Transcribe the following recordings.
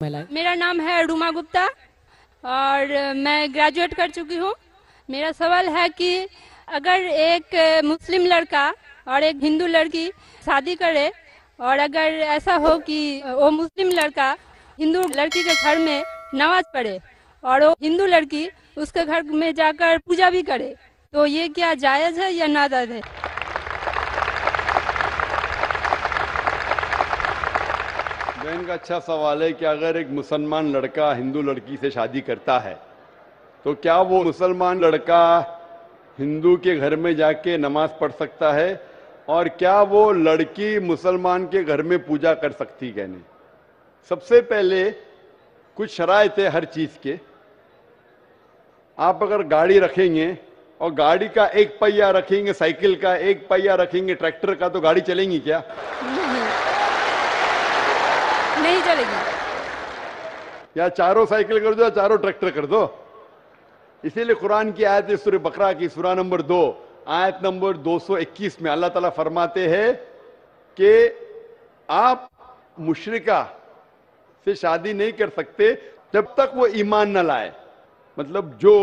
मेरा नाम है रूमा गुप्ता और मैं ग्रेजुएट कर चुकी हूँ। मेरा सवाल है कि अगर एक मुस्लिम लड़का और एक हिंदू लड़की शादी करे और अगर ऐसा हो कि वो मुस्लिम लड़का हिंदू लड़की के घर में नमाज पढ़े और वो हिंदू लड़की उसके घर में जाकर पूजा भी करे, तो ये क्या जायज़ है या नाजायज़ है? बहन का अच्छा सवाल है कि अगर एक मुसलमान लड़का हिंदू लड़की से शादी करता है तो क्या वो मुसलमान लड़का हिंदू के घर में जाके नमाज पढ़ सकता है, और क्या वो लड़की मुसलमान के घर में पूजा कर सकती है? नहीं। सबसे पहले कुछ शराइत है हर चीज के। आप अगर गाड़ी रखेंगे और गाड़ी का एक पहिया रखेंगे, साइकिल का एक पहिया रखेंगे, ट्रैक्टर का, तो गाड़ी चलेगी क्या? नहीं चलेगी। या चारों साइकिल कर दो या चारों ट्रैक्टर कर दो। इसीलिए कुरान की आयत है सूरह बकरा की सूरा नंबर 2 आयत नंबर 221 में अल्लाह ताला फरमाते हैं कि आप मुशरिका से शादी नहीं कर सकते जब तक वो ईमान न लाए। मतलब जो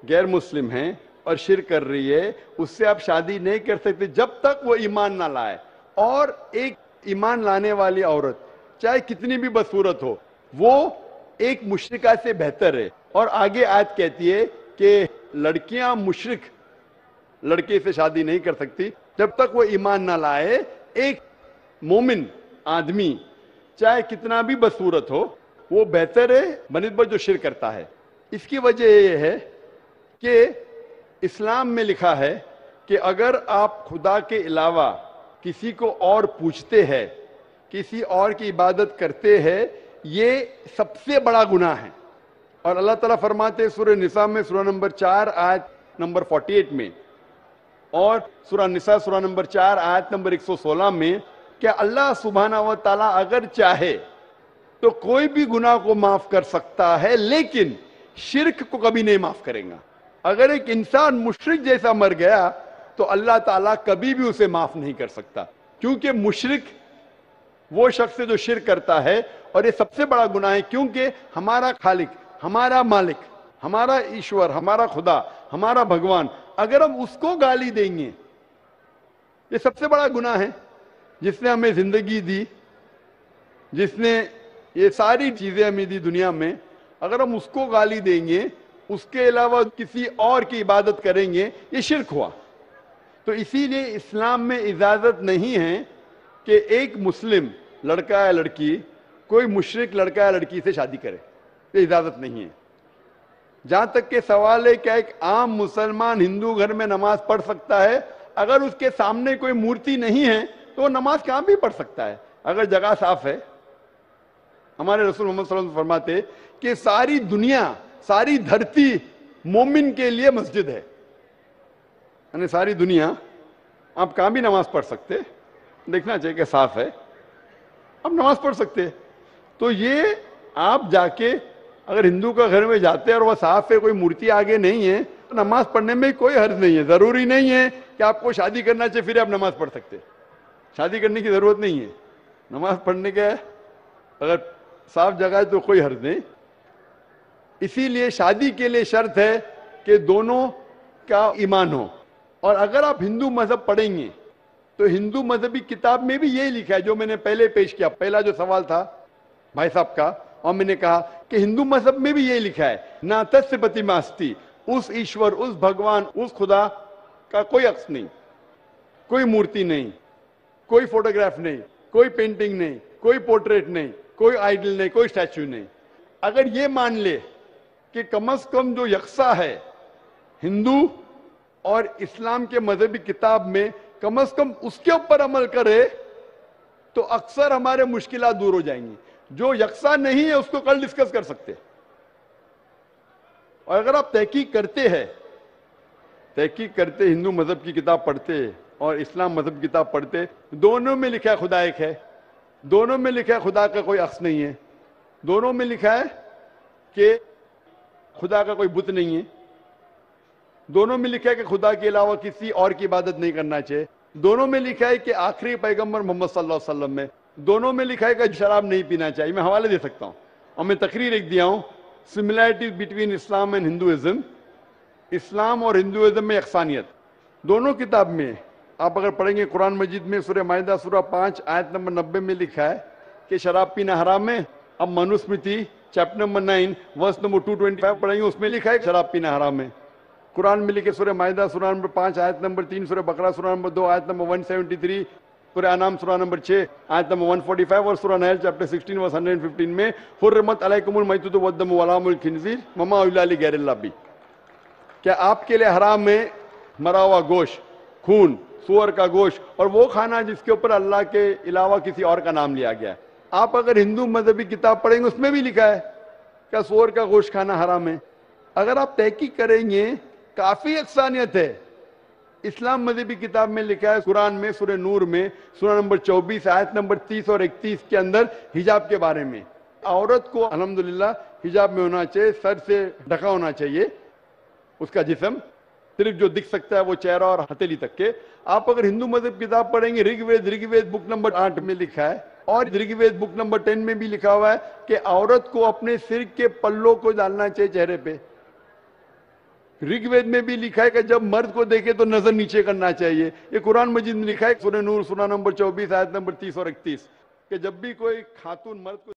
गैर मुस्लिम हैं और शिर्क कर रही है उससे आप शादी नहीं कर सकते जब तक वो ईमान ना लाए। और एक ईमान लाने वाली औरत चाहे कितनी भी बदसूरत हो वो एक मुशरिका से बेहतर है। और आगे आयत कहती है कि लड़कियां मुशरिक लड़के से शादी नहीं कर सकती जब तक वो ईमान ना लाए। एक मोमिन आदमी चाहे कितना भी बदसूरत हो वो बेहतर है बनिस्बत जो शिर्क करता है। इसकी वजह यह है कि इस्लाम में लिखा है कि अगर आप खुदा के अलावा किसी को और पूछते हैं, किसी और की इबादत करते हैं, ये सबसे बड़ा गुनाह है। और अल्लाह ताला फरमाते हैं सूरह निसा में सूरा नंबर 4 आयत नंबर 48 में और सूरा निसा सूरा नंबर 4 आयत नंबर 116 में कि अल्लाह सुब्हाना व तआला अगर चाहे तो कोई भी गुनाह को माफ कर सकता है लेकिन शिर्क को कभी नहीं माफ करेगा। अगर एक इंसान मुशरिक जैसा मर गया तो अल्लाह ताला कभी भी उसे माफ नहीं कर सकता, क्योंकि मुशरिक वो शख्स है जो शिर्क करता है। और ये सबसे बड़ा गुनाह है क्योंकि हमारा खालिक, हमारा मालिक, हमारा ईश्वर, हमारा खुदा, हमारा भगवान, अगर हम उसको गाली देंगे, ये सबसे बड़ा गुनाह है। जिसने हमें जिंदगी दी, जिसने ये सारी चीजें हमें दी दुनिया में, अगर हम उसको गाली देंगे, उसके अलावा किसी और की इबादत करेंगे, ये शिर्क हुआ। तो इसीलिए इस्लाम में इजाजत नहीं है कि एक मुस्लिम लड़का या लड़की कोई मुशरिक लड़का या लड़की से शादी करे, ये इजाजत नहीं है। जहां तक के सवाल है क्या एक आम मुसलमान हिंदू घर में नमाज पढ़ सकता है? अगर उसके सामने कोई मूर्ति नहीं है तो वो नमाज कहां भी पढ़ सकता है अगर जगह साफ है। हमारे रसूल मोहम्मद सल्लल्लाहु अलैहि वसल्लम फरमाते कि सारी दुनिया, सारी धरती मोमिन के लिए मस्जिद है। यानी सारी दुनिया आप कहां भी नमाज पढ़ सकते, देखना चाहिए कि साफ है, आप नमाज पढ़ सकते। तो ये आप जाके अगर हिंदू का घर में जाते हैं और वह साफ है, कोई मूर्ति आगे नहीं है, तो नमाज पढ़ने में कोई हर्ज नहीं है। जरूरी नहीं है कि आपको शादी करना चाहिए फिर आप नमाज पढ़ सकते, शादी करने की जरूरत नहीं है। नमाज पढ़ने के अगर साफ जगह है तो कोई हर्ज नहीं। इसीलिए शादी के लिए शर्त है कि दोनों का ईमान हो। और अगर आप हिंदू मजहब पढ़ेंगे तो हिंदू मजहबी किताब में भी यही लिखा है जो मैंने पहले पेश किया, पहला जो सवाल था भाई साहब का, और मैंने कहा कि हिंदू मजहब में भी यही लिखा है, ना तस्य प्रतिमास्ति, उस ईश्वर, उस भगवान, उस खुदा का कोई अक्स नहीं, कोई मूर्ति नहीं, कोई फोटोग्राफ नहीं, कोई पेंटिंग नहीं, कोई पोर्ट्रेट नहीं, कोई आइडल नहीं, कोई स्टैच्यू नहीं। अगर ये मान ले कि कम से कम जो यकसा है हिंदू और इस्लाम के मजहबी किताब में, कम से कम उसके ऊपर अमल करे तो अक्सर हमारे मुश्किलात दूर हो जाएंगी। जो यकसा नहीं है उसको कल डिस्कस कर सकते। और अगर आप तहकीक करते हिंदू मजहब की किताब पढ़ते और इस्लाम मजहब की किताब पढ़ते, दोनों में लिखा है खुदा एक है, दोनों में लिखा है खुदा का कोई अक्स नहीं है, दोनों में लिखा है कि खुदा का कोई बुत नहीं है, दोनों में लिखा है कि खुदा के अलावा किसी और की इबादत नहीं करना चाहिए, दोनों में लिखा है कि आखिरी पैगंबर मोहम्मद सल्लल्लाहु अलैहि वसल्लम में, दोनों में लिखा है कि शराब नहीं पीना चाहिए। मैं हवाले दे सकता हूं। اور میں تقریر ایک دیا ہوں سملیرٹیز بٹوین اسلام اینڈ ہندوازم. اسلام اور ہندوازم میں یکسانیت دونوں کتاب میں آپ اگر پڑھیں گے قرآن مجید میں سورہ مائدہ سورہ 5 آیت نمبر 90 میں لکھا ہے کہ شراب پینا حرام ہے. اب Manusmriti chapter number 9 verse number 225 پڑھیں گے, اس میں لکھا ہے کہ شراب پینا حرام ہے. قرآن میں لکھے سورہ مائدہ سورہ نمبر 5 آیت نمبر 3, سورہ بقرہ سورہ نمبر 2 آیت نمبر 173, سورہ انعام سورہ نمبر 6 آیت نمبر 145 اور سورہ نحل چیپٹر 16 ورس 115 میں حرمت علیکم المیتۃ والدم ولحم الخنزیر وما اہل لغیر اللہ بھی. کیا آپ کے لیے حرام ہے مرا ہوا گوشت, خون, سور کا گوشت اور وہ کھانا جس کے اوپر اللہ کے علاوہ کسی اور کا نام لیا گیا ہے. آپ اگر ہندو مذہبی کتاب پڑھیں گے اس میں بھی لکھا ہے کیا سور کا گوشت کھانا حرام ہے. اگر آپ تحقیق کریں گے کافی یکسانیت ہے. اسلام مذہبی کتاب میں لکھا ہے قرآن میں سورہ نور میں سورہ نمبر 24 آیت نمبر 30 اور 31 کے اندر حجاب کے بارے میں عورت کو الحمدللہ حجاب میں ہونا چاہیے, سر سے ڈھکا ہونا چاہیے اس کا جسم, صرف جو دکھ سکتا ہے وہ چہرہ اور ہتھیلی تک کے. آپ اگر ہندو مذہب کتاب پڑھیں گے رگ وید بک نمبر 8 میں لکھا ہے اور رگ وید بک نمبر 10 میں بھی لکھا ہوا ہے کہ عورت کو اپنے سر کے پلوں کو ڈالنا چاہیے چہرے پہ. رگ وید میں بھی لکھا ہے کہ جب مرد کو دیکھے تو نظر نیچے کرنا چاہیے. یہ قرآن مجید میں لکھا ہے سورہ نور سورہ نمبر 24 آیت نمبر 30 اور 31 کہ جب بھی کوئی خاتون مرد کو